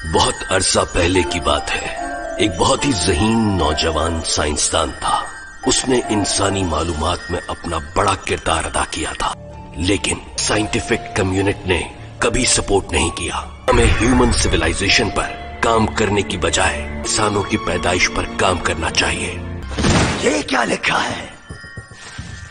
बहुत अरसा पहले की बात है। एक बहुत ही ज़हीन नौजवान साइंसदान था। उसने इंसानी मालूमात में अपना बड़ा किरदार अदा किया था, लेकिन साइंटिफिक कम्युनिटी ने कभी सपोर्ट नहीं किया। हमें ह्यूमन सिविलाइजेशन पर काम करने की बजाय इंसानों की पैदाइश पर काम करना चाहिए। ये क्या लिखा है?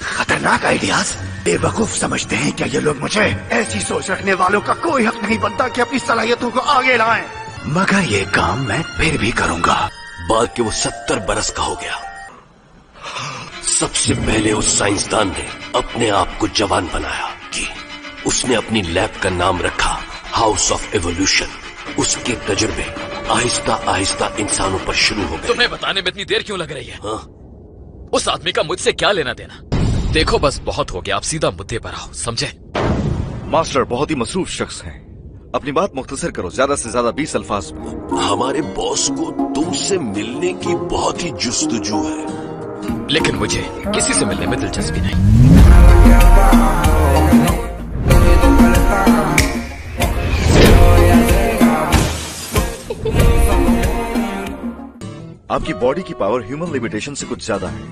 खतरनाक आइडियाज। बेवकूफ समझते हैं क्या ये लोग मुझे? ऐसी सोच रखने वालों का कोई हक नहीं बनता कि अपनी सलाहियतों को आगे लाएं। मगर ये काम मैं फिर भी करूंगा। बाद के वो 70 बरस का हो गया। सबसे पहले उस साइंसदान ने अपने आप को जवान बनाया कि उसने अपनी लैब का नाम रखा हाउस ऑफ एवोल्यूशन। उसके तजुर्बे आहिस्ता आहिस्ता इंसानों पर शुरू हो गए। तुम्हें बताने में इतनी देर क्यों लग रही है? हाँ? उस आदमी का मुझसे क्या लेना देना? देखो बस बहुत हो गया, आप सीधा मुद्दे पर आओ, समझे? मास्टर बहुत ही मसरूफ शख्स हैं। अपनी बात मुख्तसर करो, ज्यादा से ज्यादा 20 अल्फाज में। हमारे बॉस को तुमसे मिलने की बहुत ही जुस्तजू है, लेकिन मुझे किसी से मिलने में दिलचस्पी नहीं। आपकी बॉडी की पावर ह्यूमन लिमिटेशन से कुछ ज्यादा है,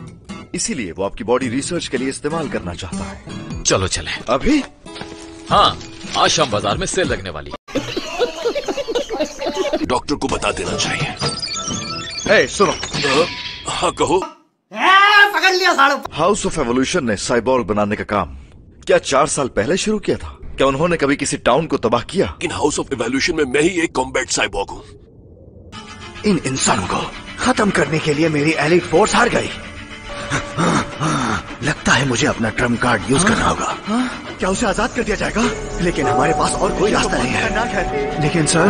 इसीलिए वो आपकी बॉडी रिसर्च के लिए इस्तेमाल करना चाहता है। चलो चले। अभी? हाँ, आज शाम बाजार में सेल लगने वाली। डॉक्टर को बता देना चाहिए। सुनो। हाँ कहो। पकड़ लिया साड़ू। हाउस ऑफ एवोल्यूशन ने साइबॉर्ग बनाने का काम क्या 4 साल पहले शुरू किया था? क्या उन्होंने कभी किसी टाउन को तबाह किया? लेकिन हाउस ऑफ एवोल्यूशन में मैं ही एक कॉम्बैट साइबॉर्ग हूँ। इन इंसानों को खत्म करने के लिए मेरी एलीट फोर्स हार गई। लगता है मुझे अपना ट्रम्प कार्ड यूज करना होगा। क्या उसे आजाद कर दिया जाएगा? लेकिन हमारे पास और कोई रास्ता नहीं है। लेकिन सर,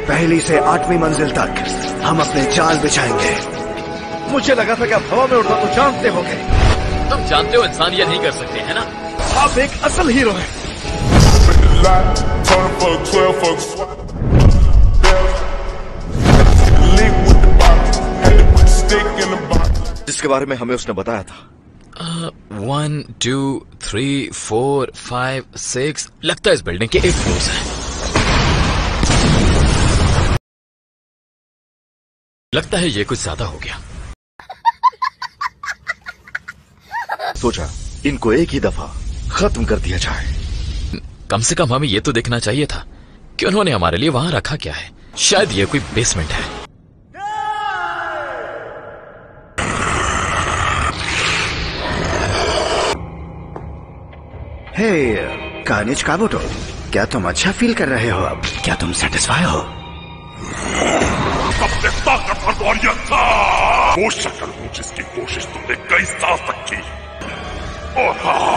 पहली से 8वीं मंजिल तक हम अपने जाल बिछाएंगे। मुझे लगा था कि आप हवा में उड़ना तो जानते होंगे। तुम जानते हो इंसान ये नहीं कर सकते, है ना? आप एक असल हीरो हैं। जिसके बारे में हमें उसने बताया था। 1 2 3 4 5 6 लगता है इस बिल्डिंग के 8 फ्लोर्स हैं। लगता है ये कुछ ज्यादा हो गया। सोचा इनको एक ही दफा खत्म कर दिया जाए। कम से कम हमें ये तो देखना चाहिए था कि उन्होंने हमारे लिए वहां रखा क्या है। शायद ये कोई बेसमेंट है। हे कानिज काबुटो, क्या तुम अच्छा फील कर रहे हो अब? क्या तुम सेटिस्फाई हो? सबसे ताकतवर वॉरियर था वो शक्ल हूँ जिसकी कोशिश तुमने कई साल तक की। और हाँ,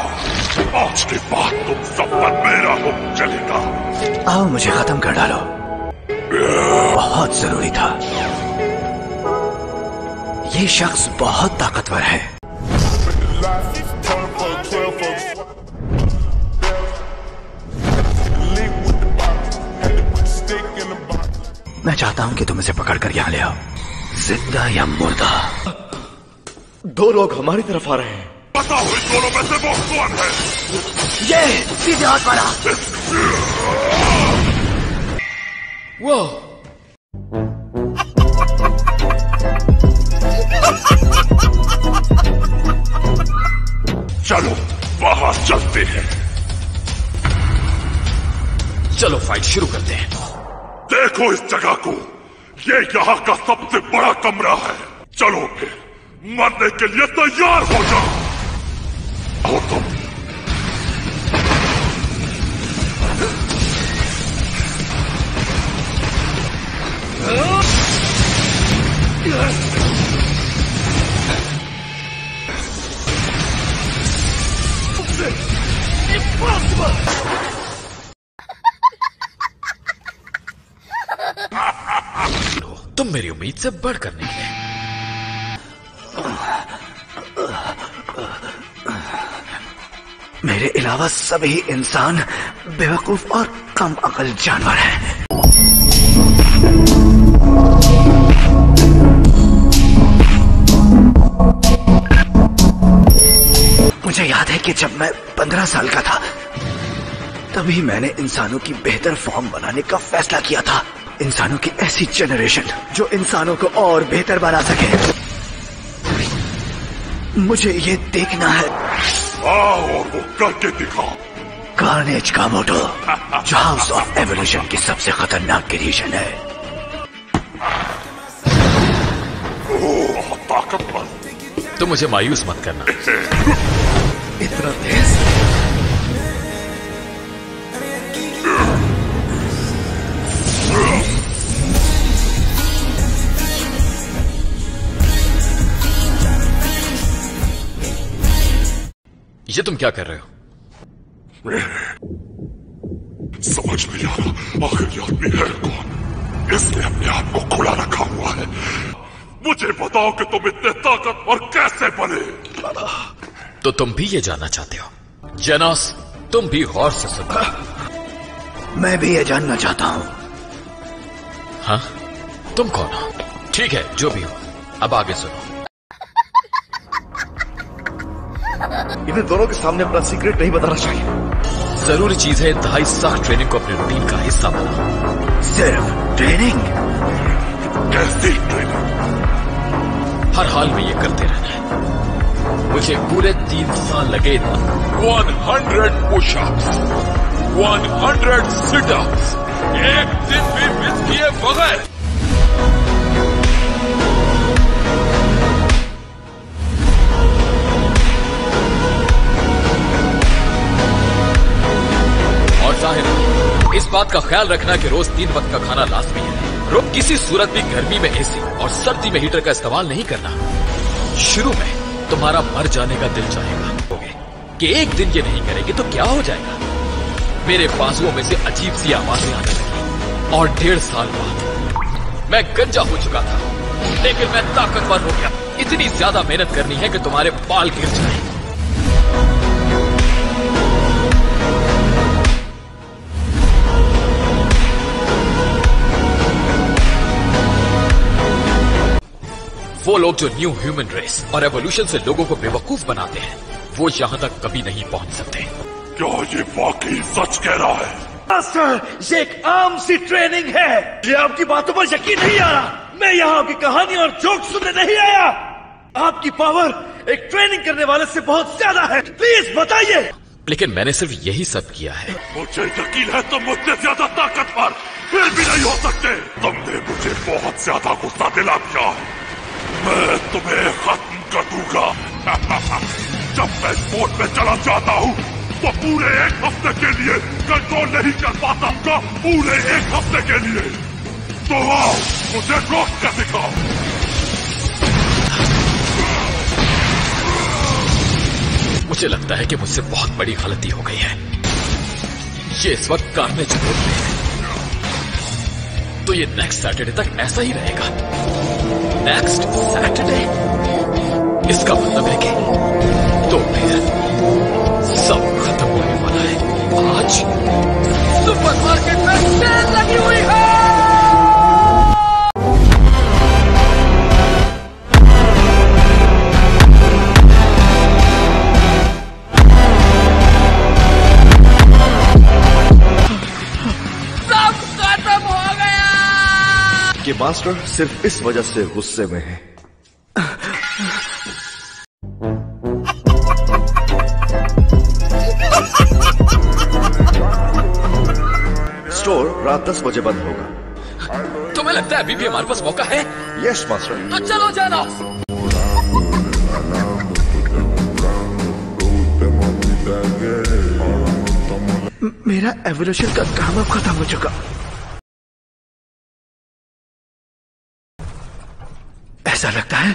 आज के बाद तुम सब पर मेरा हुक्म चलेगा। आओ मुझे खत्म कर डालो। बहुत जरूरी था। ये शख्स बहुत ताकतवर है। मैं चाहता हूं कि तुम इसे पकड़कर यहां ले आओ, जिंदा या मुर्दा। 2 लोग हमारी तरफ आ रहे हैं। बताओ इन दोनों में से वो कौन है? ये सीधे हाथ वाला। वो चलो बाहर चलते हैं। चलो फाइट शुरू करते हैं। देखो इस जगह को, ये यहाँ का सबसे बड़ा कमरा है। चलो फिर मरने के लिए तैयार हो जाओ। हो तुम। तुम मेरी उम्मीद से बढ़कर निकले। मेरे अलावा सभी इंसान बेवकूफ और कम अकल जानवर हैं। मुझे याद है कि जब मैं 15 साल का था तभी मैंने इंसानों की बेहतर फॉर्म बनाने का फैसला किया था। इंसानों की ऐसी जनरेशन जो इंसानों को और बेहतर बना सके। मुझे ये देखना है। आओ और वो करके दिखाओ। कार्नेज का मोटो जो हाउस ऑफ एवोल्यूशन की सबसे खतरनाक क्रिएशन है। ओह, ताकतवर। तो मुझे मायूस मत करना। इतना तेज? ये तुम क्या कर रहे हो? समझ नहीं आ रहा आखिर ये आदमी है कौन। इसने अपने आप को खुला रखा हुआ है। मुझे बताओ कि तुम इतने ताकतवर कैसे बने। तो तुम भी ये जानना चाहते हो? जेनोस, तुम भी गौर से सुनो। मैं भी ये जानना चाहता हूँ। हाँ, तुम कौन हो? ठीक है, जो भी हो, अब आगे सुनो। इन्हें दोनों के सामने अपना सीक्रेट नहीं बताना चाहिए। जरूरी चीज है इंतहाई सख्त ट्रेनिंग को अपनी रूटीन का हिस्सा बनाओ। सिर्फ ट्रेनिंग? कैसी ट्रेनिंग? हर हाल में ये करते रहना है। मुझे पूरे 3 साल लगे था। 100 पुशअप्स, 100 सिटअप्स, एक दिन भी मिस किए बगैर। इस बात का ख्याल रखना कि रोज 3 वक्त का खाना लाजमी है। रोज किसी सूरत भी गर्मी में एसी और सर्दी में हीटर का इस्तेमाल नहीं करना। शुरू में तुम्हारा मर जाने का दिल चाहेगा कि एक दिन ये नहीं करेंगे तो क्या हो जाएगा। मेरे बाजुओं में से अजीब सी आवाजें आने लगी और 1.5 साल बाद मैं गंजा हो चुका था, लेकिन मैं ताकतवर हो गया। इतनी ज्यादा मेहनत करनी है कि तुम्हारे बाल गिर जाए। वो लोग जो न्यू ह्यूमन रेस और एवोल्यूशन से लोगों को बेवकूफ बनाते हैं, वो यहाँ तक कभी नहीं पहुँच सकते। क्या ये वाकई सच कह रहा है? मास्टर, ये एक आम सी ट्रेनिंग है। ये आपकी बातों पर यकीन नहीं आ रहा। मैं यहाँ आपकी कहानी और जोक सुनने नहीं आया। आपकी पावर एक ट्रेनिंग करने वाले से बहुत ज्यादा है। प्लीज बताइए। लेकिन मैंने सिर्फ यही सब किया है। मुझे यकीन है तुम मुझसे ज्यादा ताकतवर फिर भी नहीं हो सकते। तुमने मुझे बहुत ज्यादा गुस्सा दिला दिया है। मैं तुम्हें खत्म कर दूंगा। जब मैं स्पोर्ट में चला जाता हूँ तो पूरे 1 हफ्ते के लिए कंट्रोल नहीं कर पाता था। पूरे 1 हफ्ते के लिए। तो आओ मुझे रोक कर दिखाओ। मुझे लगता है कि मुझसे बहुत बड़ी गलती हो गई है। ये इस वक्त कार्नेज रोड में है, तो ये नेक्स्ट सैटरडे तक ऐसा ही रहेगा। Next Saturday? इसका मतलब है कि तो फिर सब खत्म होने वाला है। आज सुपरमार्केट में सेल लगी हुई है। सब खत्म हो गया। कि मास्टर सिर्फ इस वजह से गुस्से में है। स्टोर रात 10 बजे बंद होगा। तुम्हें लगता है अभी भी हमारे पास मौका है? Yes master. तो चलो जाना। मेरा एवोल्यूशन का काम अब खत्म हो चुका। ऐसा लगता है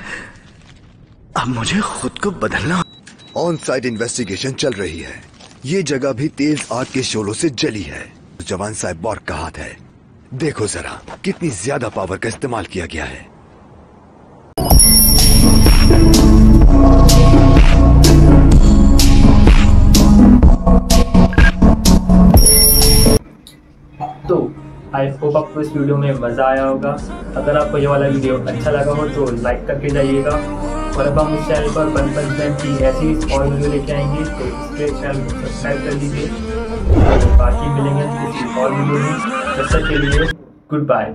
अब मुझे खुद को बदलना। ऑन साइट इन्वेस्टिगेशन चल रही है। ये जगह भी तेज आग के शोलों से जली है। जवान साइबॉर्ग का हाथ है। देखो जरा कितनी ज्यादा पावर का इस्तेमाल किया गया है। तो आई होप आपको इस वीडियो में मज़ा आया होगा। अगर आपको ये वाला वीडियो अच्छा लगा हो तो लाइक करके जाइएगा। और अब हम इस चैनल पर 1% की ऐसी और वीडियो लेके आएंगे, तो इसके चैनल को सब्सक्राइब कर लीजिए। बाकी मिलेंगे किसी और वीडियो में, तब तक के लिए गुड बाय।